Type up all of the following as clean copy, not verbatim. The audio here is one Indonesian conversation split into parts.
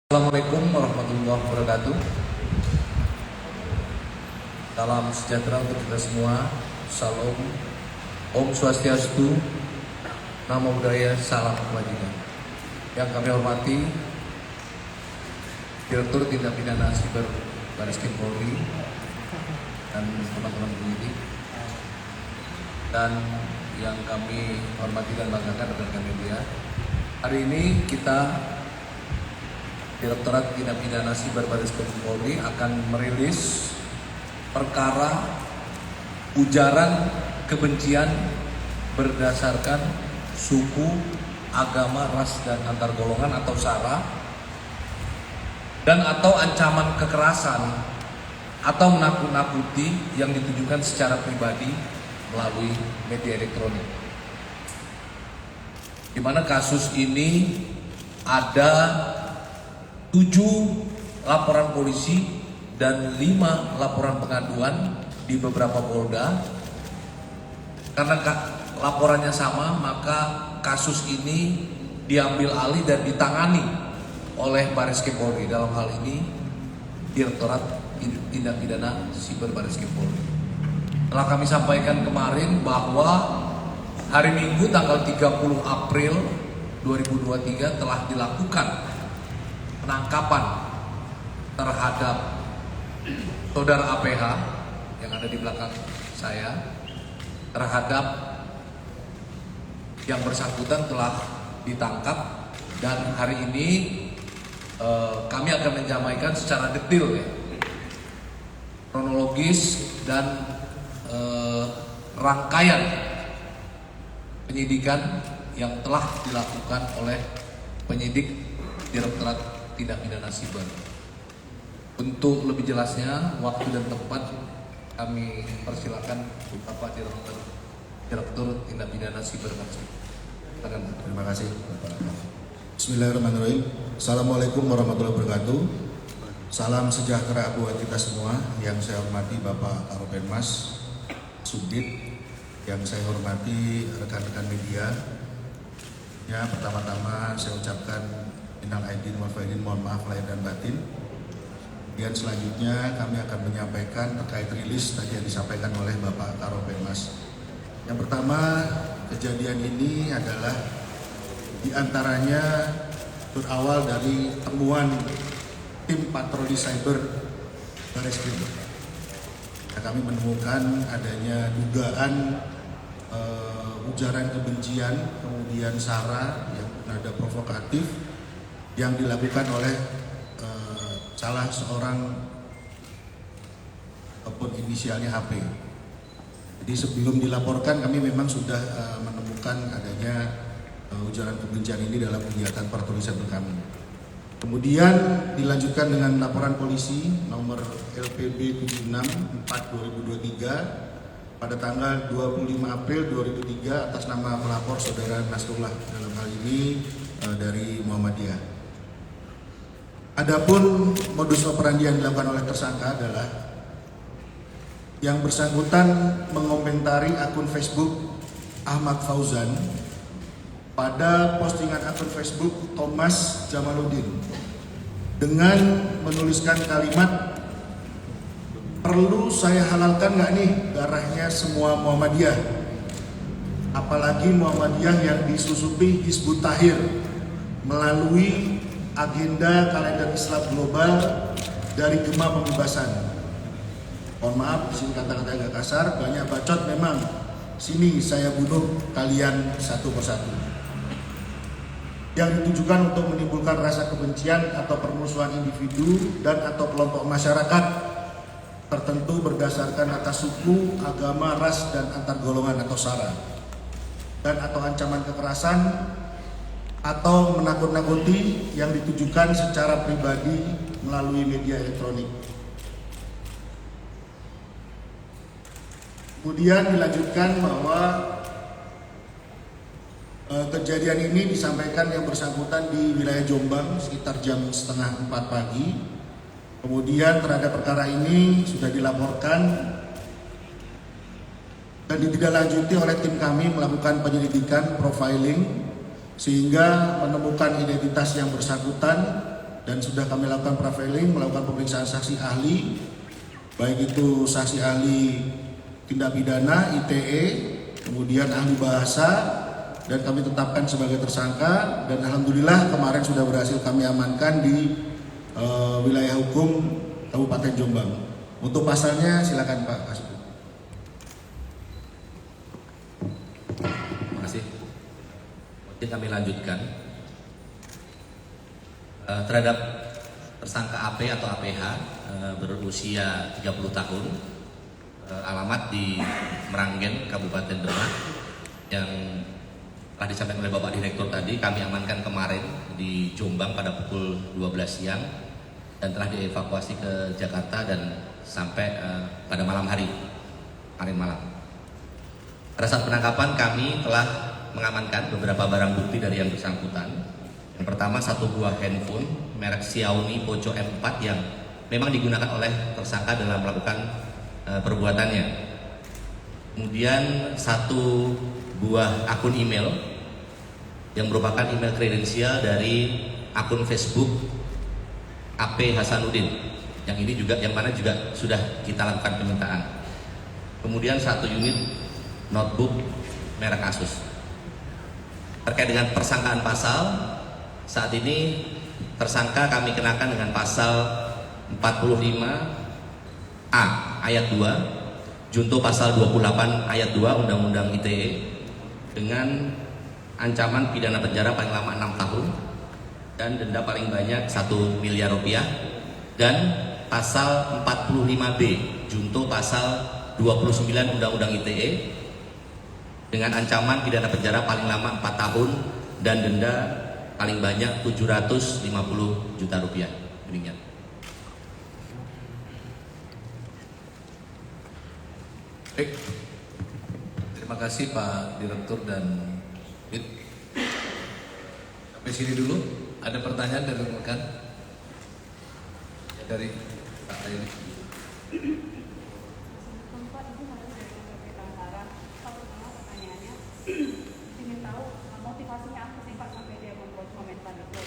Assalamualaikum warahmatullahi wabarakatuh. Salam sejahtera untuk kita semua. Salam, Om Swastiastu, Namo Buddhaya, Salam Kebajikan. Yang kami hormati Direktur Tindak Pidana Siber Bareskrim Polri dan teman-teman penyidik, dan yang kami hormati dan banggakan rekan-rekan media. Hari ini kita Direktorat Tindak Pidana Siber Bareskrim Polri akan merilis perkara ujaran kebencian berdasarkan suku, agama, ras, dan antar golongan atau SARA, dan atau ancaman kekerasan atau menakut-nakuti yang ditujukan secara pribadi melalui media elektronik. Di mana kasus ini ada 7 laporan polisi dan 5 laporan pengaduan di beberapa polda. Karena laporannya sama, maka kasus ini diambil alih dan ditangani oleh Bareskrim Polri, dalam hal ini Direktorat Tindak Pidana Siber Bareskrim Polri. Telah kami sampaikan kemarin bahwa hari Minggu tanggal 30 April 2023 telah dilakukan penangkapan terhadap saudara APH yang ada di belakang saya, terhadap yang bersangkutan telah ditangkap, dan hari ini kami akan menyampaikan secara detail ya, kronologis dan rangkaian penyidikan yang telah dilakukan oleh penyidik Direktorat Tindak Pidana Siber. Untuk lebih jelasnya, waktu dan tempat kami persilakan Bapak Direktur Tindak Pidana Siber Bareskrim. Terima kasih. Bismillahirrahmanirrahim. Assalamualaikum warahmatullahi wabarakatuh. Salam sejahtera buat kita semua. Yang saya hormati Bapak Karopenmas Subdit, yang saya hormati rekan-rekan media. Ya, pertama-tama saya ucapkan minal aidin wal faizin, mohon maaf lahir dan batin. Dan selanjutnya kami akan menyampaikan terkait rilis tadi yang disampaikan oleh Bapak Karopenmas. Yang pertama, kejadian ini adalah diantaranya berawal dari temuan tim patroli cyber Bareskrim. Kami menemukan adanya dugaan ujaran kebencian, kemudian SARA yang nada provokatif yang dilakukan oleh salah seorang ataupun inisialnya HP. Jadi sebelum dilaporkan kami memang sudah menemukan adanya ujaran kebencian ini dalam kegiatan patroli cyber kami. Kemudian dilanjutkan dengan laporan polisi nomor LPB 76/4/2023 pada tanggal 25 April 2003 atas nama pelapor saudara Nasrullah, dalam hal ini dari Muhammadiyah. Adapun modus operandi yang dilakukan oleh tersangka adalah yang bersangkutan mengomentari akun Facebook Ahmad Fauzan pada postingan akun Facebook Thomas Jamaluddin dengan menuliskan kalimat, "Perlu saya halalkan nggak nih darahnya semua Muhammadiyah, apalagi Muhammadiyah yang disusupi Hizbut Tahrir melalui agenda kalender Islam global dari Gema Pembebasan." Mohon maaf, di sini kata-kata agak kasar, banyak bacot memang. Sini saya bunuh kalian satu persatu. Yang ditujukan untuk menimbulkan rasa kebencian atau permusuhan individu dan atau kelompok masyarakat tertentu berdasarkan atas suku, agama, ras, dan antar golongan atau SARA, dan atau ancaman kekerasan atau menakut-nakuti yang ditujukan secara pribadi melalui media elektronik. Kemudian dilanjutkan bahwa kejadian ini disampaikan yang bersangkutan di wilayah Jombang sekitar jam 3:30 pagi. Kemudian terhadap perkara ini sudah dilaporkan dan ditindaklanjuti oleh tim kami melakukan penyelidikan profiling sehingga menemukan identitas yang bersangkutan dan sudah kami lakukan profiling, melakukan pemeriksaan saksi ahli, baik itu saksi ahli tindak pidana, ITE, kemudian ahli bahasa, dan kami tetapkan sebagai tersangka. Dan alhamdulillah kemarin sudah berhasil kami amankan di wilayah hukum Kabupaten Jombang. Untuk pasalnya silakan Pak Kasubdit. Terima kasih. Mungkin kami lanjutkan terhadap tersangka AP atau APH berusia 30 tahun, alamat di Meranggen, Kabupaten Demak, yang telah disampaikan oleh Bapak Direktur tadi. Kami amankan kemarin di Jombang pada pukul 12 siang dan telah dievakuasi ke Jakarta dan sampai pada malam hari, kemarin malam. Pada saat penangkapan kami telah mengamankan beberapa barang bukti dari yang bersangkutan. Yang pertama, satu buah handphone merek Xiaomi Poco M4 yang memang digunakan oleh tersangka dalam melakukan perbuatannya. Kemudian satu buah akun email yang merupakan email kredensial dari akun Facebook AP Hasanuddin, yang mana juga sudah kita lakukan penyitaan. Kemudian satu unit notebook merek Asus. Terkait dengan persangkaan pasal, saat ini tersangka kami kenakan dengan pasal 45A ayat 2 junto pasal 28 ayat 2 Undang-Undang ITE dengan ancaman pidana penjara paling lama 6 tahun dan denda paling banyak 1 miliar rupiah, dan pasal 45B junto pasal 29 Undang-Undang ITE dengan ancaman pidana penjara paling lama 4 tahun dan denda paling banyak 750 juta rupiah. Demikian. Baik. Terima kasih Pak Direktur dan Dit. Sampai sini dulu. Ada pertanyaan dari rekan? Dari Pak Ayuni. Ingin tahu motivasinya apa sih Pak sampai dia membuat komentar itu?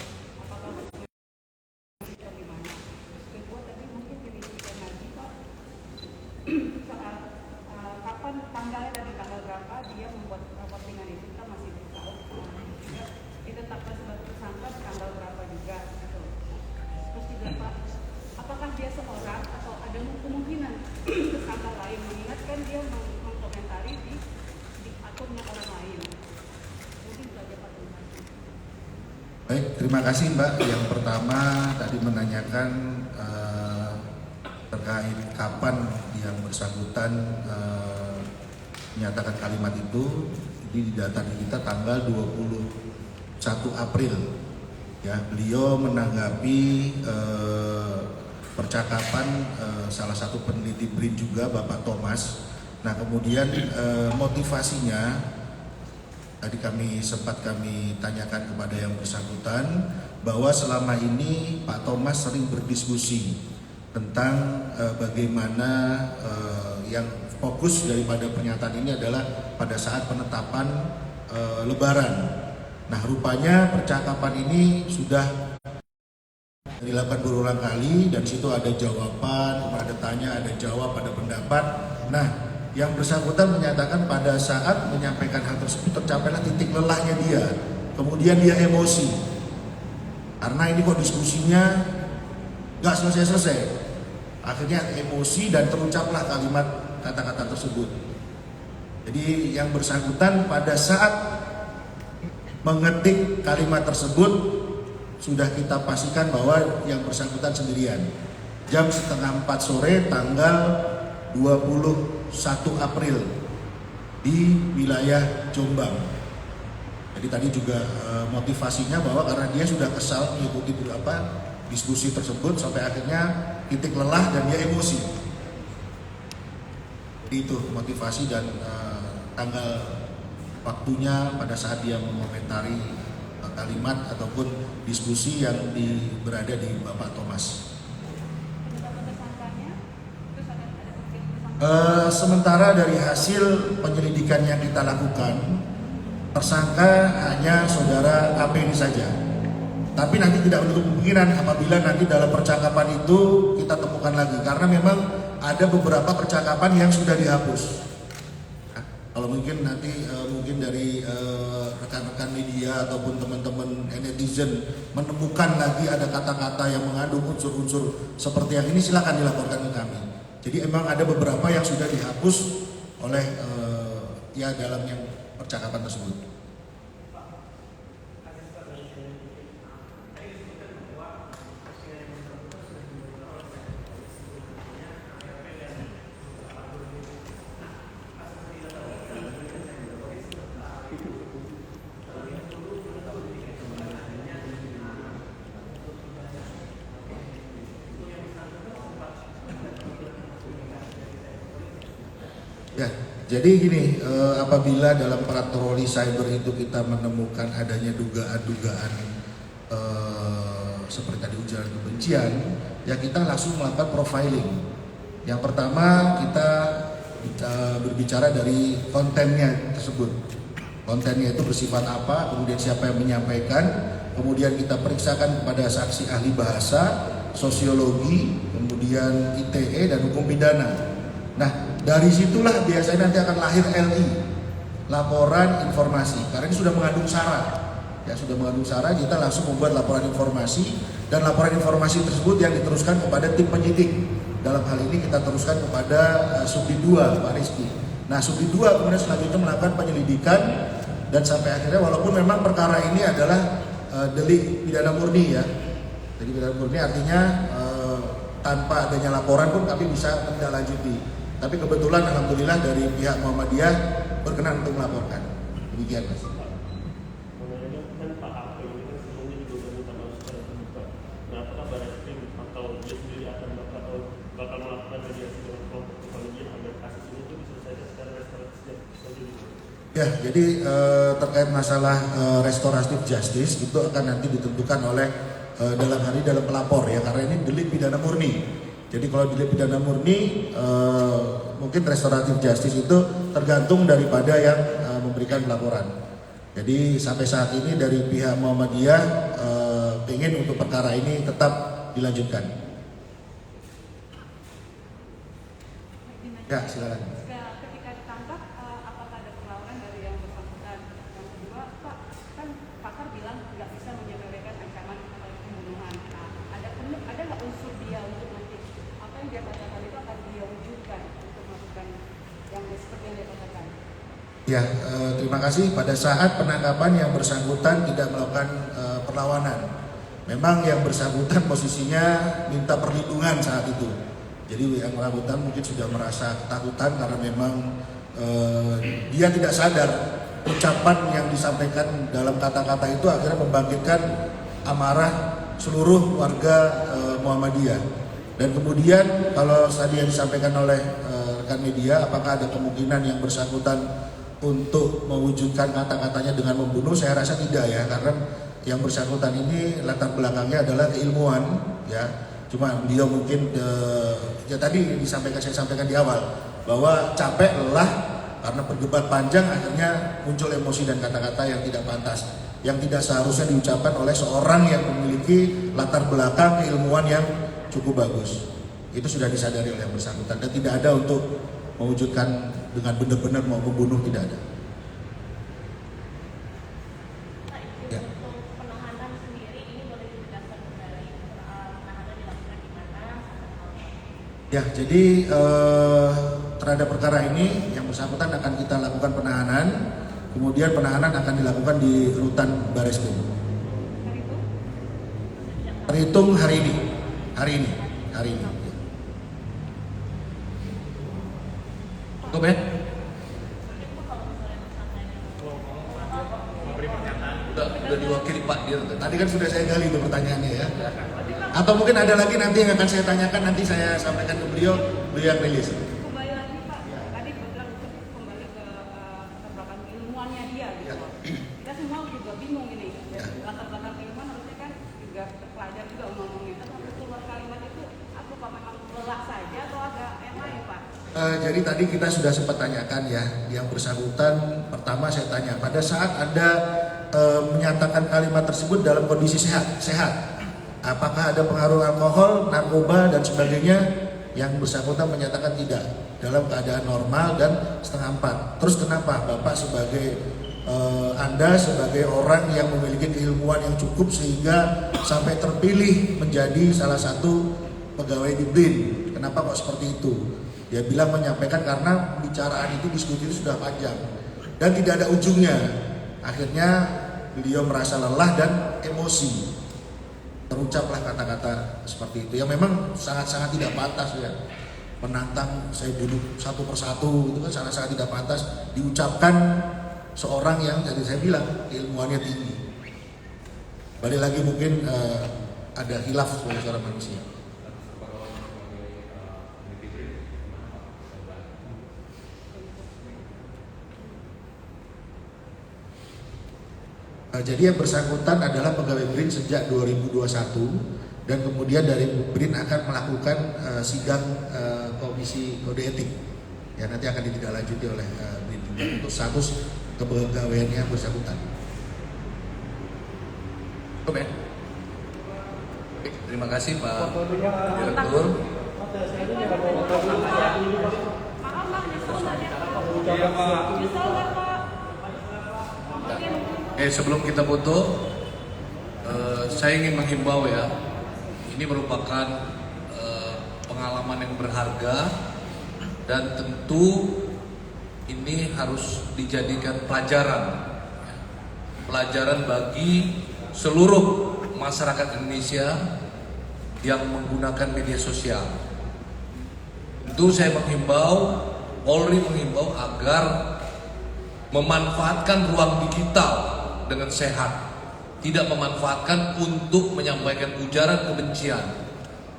Apakah masih gimana? Kedua, tadi mungkin dirincikan lagi Pak soal kapan tanggalnya, dari tanggal berapa dia membuat postingan itu, kita masih belum tahu. Juga ditetapkan sebagai tersangka tanggal berapa juga gitu. Terus juga Pak, apakah dia seorang atau ada kemungkinan tersangka lain, mengingatkan dia mengkomentari di akunnya orang lain? Mungkin belajar Pak. Baik, terima kasih Mbak. Yang pertama tadi menanyakan terkait kapan yang bersangkutan menyatakan kalimat itu. Ini di data di kita tanggal 21 April. Ya, beliau menanggapi percakapan salah satu peneliti BRIN juga, Bapak Thomas. Nah, kemudian motivasinya tadi sempat kami tanyakan kepada yang bersangkutan bahwa selama ini Pak Thomas sering berdiskusi tentang bagaimana yang fokus daripada pernyataan ini adalah pada saat penetapan Lebaran. Nah, rupanya percakapan ini sudah dilakukan berulang kali, dan situ ada jawaban, ada tanya, ada jawab, ada pendapat. Nah, yang bersangkutan menyatakan pada saat menyampaikan hal tersebut tercapailah titik lelahnya dia. Kemudian dia emosi. Karena ini kok diskusinya gak selesai-selesai. Akhirnya emosi dan terucaplah kalimat kata-kata tersebut. Jadi yang bersangkutan pada saat mengetik kalimat tersebut sudah kita pastikan bahwa yang bersangkutan sendirian. Jam 3:30 sore tanggal 21 April di wilayah Jombang. Jadi tadi juga motivasinya bahwa karena dia sudah kesal mengikuti diskusi tersebut sampai akhirnya titik lelah dan dia emosi. Jadi itu motivasi dan tanggal waktunya pada saat dia mengomentari kalimat ataupun diskusi yang berada di Bapak Thomas. Sementara dari hasil penyelidikan yang kita lakukan, tersangka hanya saudara AP ini saja. Tapi nanti tidak menutup kemungkinan apabila nanti dalam percakapan itu kita temukan lagi, karena memang ada beberapa percakapan yang sudah dihapus. Nah, kalau mungkin nanti mungkin dari rekan-rekan media ataupun teman-teman netizen menemukan lagi ada kata-kata yang mengandung unsur-unsur seperti yang ini, silakan dilaporkan ke kami. Jadi emang ada beberapa yang sudah dihapus oleh ya dalam yang percakapan tersebut. Ya, jadi gini, apabila dalam patroli cyber itu kita menemukan adanya dugaan-dugaan seperti tadi ujaran kebencian, ya kita langsung melakukan profiling. Yang pertama kita berbicara dari kontennya tersebut. Kontennya itu bersifat apa, kemudian siapa yang menyampaikan, kemudian kita periksakan kepada saksi ahli bahasa, sosiologi, kemudian ITE dan hukum pidana. Nah, dari situlah biasanya nanti akan lahir LI, laporan informasi. Karena ini sudah mengandung sara. Ya, sudah mengandung sara, kita langsung membuat laporan informasi, dan laporan informasi tersebut yang diteruskan kepada tim penyidik. Dalam hal ini kita teruskan kepada Subdit 2, Pak Rizky. Nah, Subdit 2 kemudian selanjutnya melakukan penyelidikan, dan sampai akhirnya walaupun memang perkara ini adalah delik pidana murni ya. Jadi pidana murni artinya tanpa adanya laporan pun kami bisa menindaklanjuti. Tapi kebetulan alhamdulillah dari pihak Muhammadiyah berkenan untuk melaporkan. Demikian Mas. Ya, jadi terkait masalah restoratif justice itu akan nanti ditentukan oleh dalam hal ini dalam pelapor ya, karena ini delik pidana murni. Jadi kalau delik pidana murni mungkin restoratif justice itu tergantung daripada yang memberikan pelaporan. Jadi sampai saat ini dari pihak Muhammadiyah ingin untuk perkara ini tetap dilanjutkan. Ya, silakan. Ketika ditangkap, apakah ada perlawanan dari yang bersangkutan? Yang kedua, Pak, kan pakar bilang nggak bisa menyepelekan ancaman pembunuhan. Nah, ada nggak unsur dia untuk nanti apa yang dia katakan itu akan dia wujudkan untuk melakukan yang seperti yang dia katakan? Ya, terima kasih. Pada saat penangkapan yang bersangkutan tidak melakukan perlawanan. Memang yang bersangkutan posisinya minta perlindungan saat itu. Jadi yang bersangkutan mungkin sudah merasa ketakutan karena memang dia tidak sadar ucapan yang disampaikan dalam kata-kata itu akhirnya membangkitkan amarah seluruh warga Muhammadiyah. Dan kemudian kalau tadi yang disampaikan oleh rekan media, apakah ada kemungkinan yang bersangkutan untuk mewujudkan kata-katanya dengan membunuh? Saya rasa tidak ya, karena yang bersangkutan ini latar belakangnya adalah keilmuan ya. Cuma beliau mungkin ya tadi saya sampaikan di awal bahwa capek, lelah karena berdebat panjang, akhirnya muncul emosi dan kata-kata yang tidak pantas, yang tidak seharusnya diucapkan oleh seorang yang memiliki latar belakang keilmuan yang cukup bagus. Itu sudah disadari oleh yang bersangkutan, dan tidak ada untuk mewujudkan dengan benar-benar mau membunuh, tidak ada. Ya. Ya, jadi terhadap perkara ini yang bersangkutan akan kita lakukan penahanan, kemudian penahanan akan dilakukan di rutan Bareskrim. Terhitung hari ini. Cukup ya? Udah diwakili Pak Dir. Tadi kan sudah saya gali itu pertanyaannya ya. Atau mungkin ada lagi nanti yang akan saya tanyakan, nanti saya sampaikan ke beliau yang rilis. Kembali lagi Pak, tadi bilang kembali ke belakang ilmuannya dia gitu. Kita semua juga bingung ini. Latar belakang ilmuwan harusnya kan juga terpelajar juga ngomongnya. Tapi keluar kalimat itu apa memang lelah saja atau ada yang lain Pak? Jadi tadi kita sudah sempat tanyakan ya, yang bersangkutan pertama saya tanya pada saat ada menyatakan kalimat tersebut dalam kondisi sehat. Apakah ada pengaruh alkohol, narkoba dan sebagainya? Yang bersangkutan menyatakan tidak, dalam keadaan normal dan setengah 4. Terus kenapa Bapak sebagai Anda sebagai orang yang memiliki keilmuan yang cukup sehingga sampai terpilih menjadi salah satu pegawai di BRIN, kenapa kok seperti itu? Dia bilang menyampaikan karena pembicaraan itu, diskusi itu sudah panjang dan tidak ada ujungnya. Akhirnya beliau merasa lelah dan emosi, terucaplah kata-kata seperti itu yang memang sangat-sangat tidak pantas ya. Menantang saya duduk satu persatu itu kan sangat-sangat tidak pantas diucapkan seorang yang tadi saya bilang ilmuannya tinggi. Balik lagi mungkin ada khilaf sebagai seorang manusia. Jadi yang bersangkutan adalah pegawai BRIN sejak 2021 dan kemudian dari BRIN akan melakukan sidang komisi kode etik. Ya nanti akan ditindaklanjuti oleh BRIN juga untuk status kepegawaiannya bersangkutan. Oke. Terima kasih Pak Direktur. Maaf Bang, nyesel nggak ya Pak? Nyesel nggak Pak? Sebelum kita foto, saya ingin menghimbau ya, ini merupakan pengalaman yang berharga dan tentu ini harus dijadikan pelajaran bagi seluruh masyarakat Indonesia yang menggunakan media sosial. Tentu saya menghimbau, Polri menghimbau agar memanfaatkan ruang digital dengan sehat, tidak memanfaatkan untuk menyampaikan ujaran kebencian,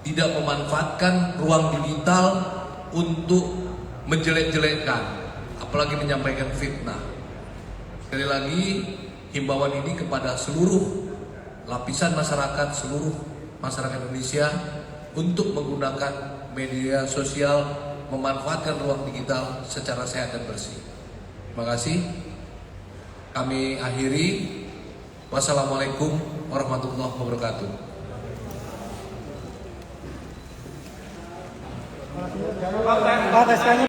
tidak memanfaatkan ruang digital untuk menjelek-jelekkan, apalagi menyampaikan fitnah. Sekali lagi, himbauan ini kepada seluruh lapisan masyarakat, seluruh masyarakat Indonesia untuk menggunakan media sosial, memanfaatkan ruang digital secara sehat dan bersih. Terima kasih. Kami akhiri. Wassalamualaikum warahmatullahi wabarakatuh.